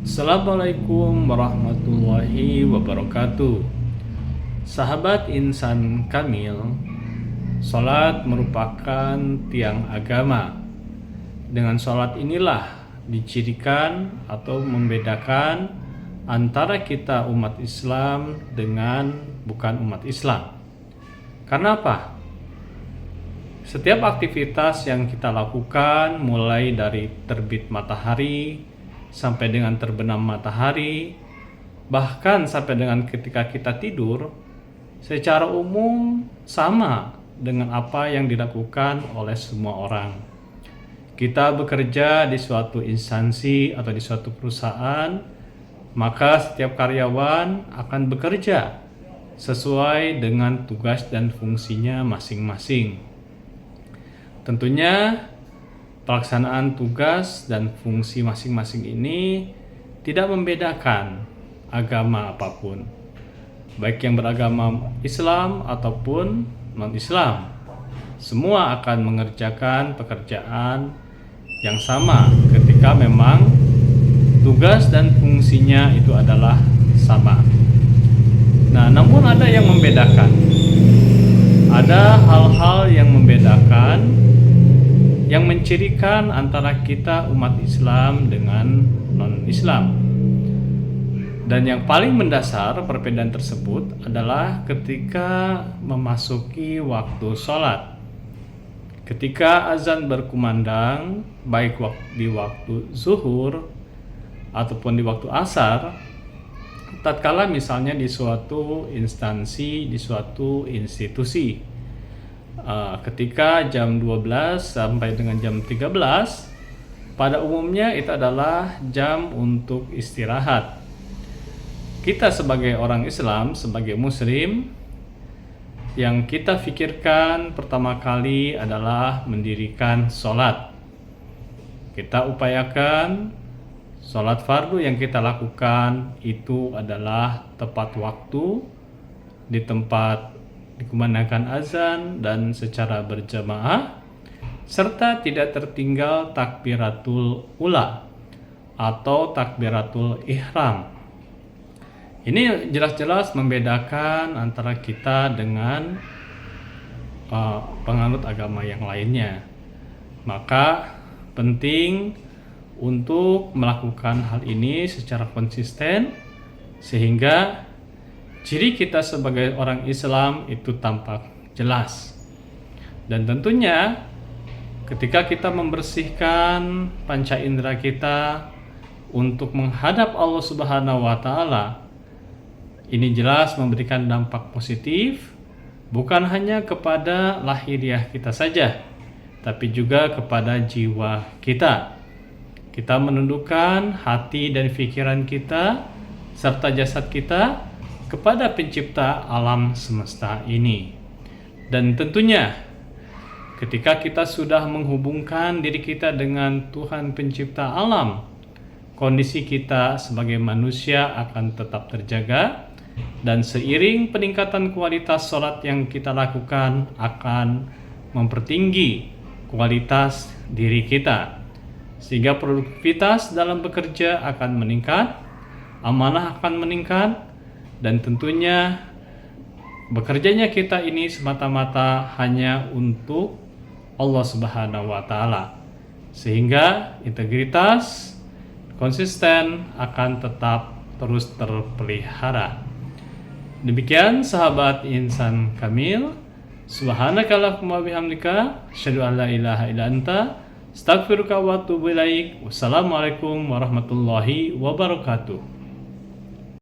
Assalamualaikum warahmatullahi wabarakatuh. Sahabat insan kamil, salat merupakan tiang agama. Dengan salat inilah dicirikan atau membedakan antara kita umat Islam dengan bukan umat Islam. Karena apa? Setiap aktivitas yang kita lakukan, mulai dari terbit matahari sampai dengan terbenam matahari, bahkan sampai dengan ketika kita tidur, secara umum sama dengan apa yang dilakukan oleh semua orang. Kita bekerja di suatu instansi atau di suatu perusahaan, maka setiap karyawan akan bekerja sesuai dengan tugas dan fungsinya masing-masing. Tentunya pelaksanaan tugas dan fungsi masing-masing ini tidak membedakan agama apapun, baik yang beragama Islam ataupun non-Islam. Semua akan mengerjakan pekerjaan yang sama ketika memang tugas dan fungsinya itu adalah sama. Nah, namun ada yang membedakan. Ada hal-hal yang membedakan, yang mencirikan antara kita umat Islam dengan non-Islam. Dan yang paling mendasar perbedaan tersebut adalah ketika memasuki waktu sholat. Ketika azan berkumandang, baik di waktu zuhur ataupun di waktu asar, tatkala misalnya di suatu instansi, di suatu institusi, ketika jam 12 sampai dengan jam 13, pada umumnya itu adalah jam untuk istirahat. Kita sebagai orang Islam, sebagai muslim, yang kita pikirkan pertama kali adalah mendirikan sholat. Kita upayakan sholat fardu yang kita lakukan itu adalah tepat waktu, di tempat dikumandangkan azan dan secara berjamaah, serta tidak tertinggal takbiratul ula atau takbiratul ihram. Ini jelas-jelas membedakan antara kita dengan penganut agama yang lainnya. Maka penting untuk melakukan hal ini secara konsisten, sehingga ciri kita sebagai orang Islam itu tampak jelas. Dan tentunya ketika kita membersihkan panca indera kita untuk menghadap Allah Subhanahu wa taala, ini jelas memberikan dampak positif bukan hanya kepada lahiriah kita saja, tapi juga kepada jiwa kita. Kita menundukkan hati dan pikiran kita serta jasad kita kepada pencipta alam semesta ini. Dan tentunya ketika kita sudah menghubungkan diri kita dengan Tuhan pencipta alam, kondisi kita sebagai manusia akan tetap terjaga, dan seiring peningkatan kualitas sholat yang kita lakukan akan mempertinggi kualitas diri kita, sehingga produktivitas dalam bekerja akan meningkat, amanah akan meningkat, dan tentunya bekerjanya kita ini semata-mata hanya untuk Allah Subhanahu wa taala, sehingga integritas konsisten akan tetap terus terpelihara. Demikian sahabat insan kamil, subhanakallahumma bihamdika, asyhadu an la ilaha illa anta, astaghfiruka wa atubu ilaik. Wassalamualaikum warahmatullahi wabarakatuh.